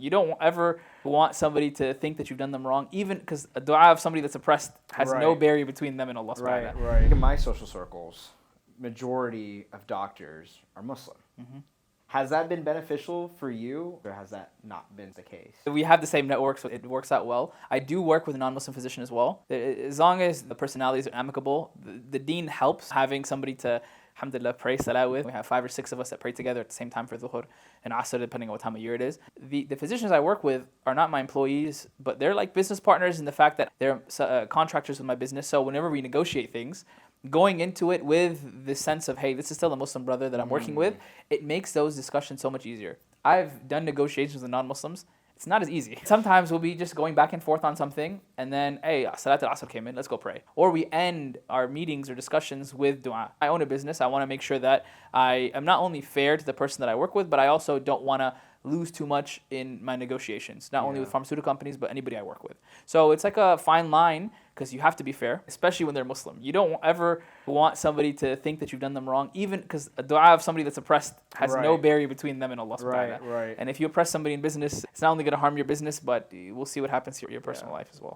You don't ever want somebody to think that you've done them wrong, even because a dua of somebody that's oppressed has no barrier between them and Allah subhanahu wa ta'ala. Right. In my social circles, majority of doctors are Muslim. Has that been beneficial for you, or has that not been the case? We have the same network, so it works out well. I do work with a non-Muslim physician as well. As long as the personalities are amicable, the deen helps having somebody to, alhamdulillah, pray salah with. We have 5 or 6 of us that pray together at the same time for dhuhr and asr, depending on what time of year it is. The physicians I work with are not my employees, but they're like business partners in the fact that they're contractors with my business. So whenever we negotiate things, going into it with the sense of, hey, this is still a Muslim brother that I'm working with, it makes those discussions so much easier. I've done negotiations with non-Muslims. It's not as easy. Sometimes we'll be just going back and forth on something, and then, hey, Salat al-Asr came in, let's go pray. Or we end our meetings or discussions with dua. I own a business. I want to make sure that I am not only fair to the person that I work with, but I also don't want to lose too much in my negotiations, not only with pharmaceutical companies, but anybody I work with. So it's like a fine line, because you have to be fair, especially when they're Muslim. You don't ever want somebody to think that you've done them wrong, even because a dua of somebody that's oppressed has no barrier between them and Allah subhanahu wa ta'ala. And if you oppress somebody in business, it's not only going to harm your business, but we'll see what happens to your personal life as well.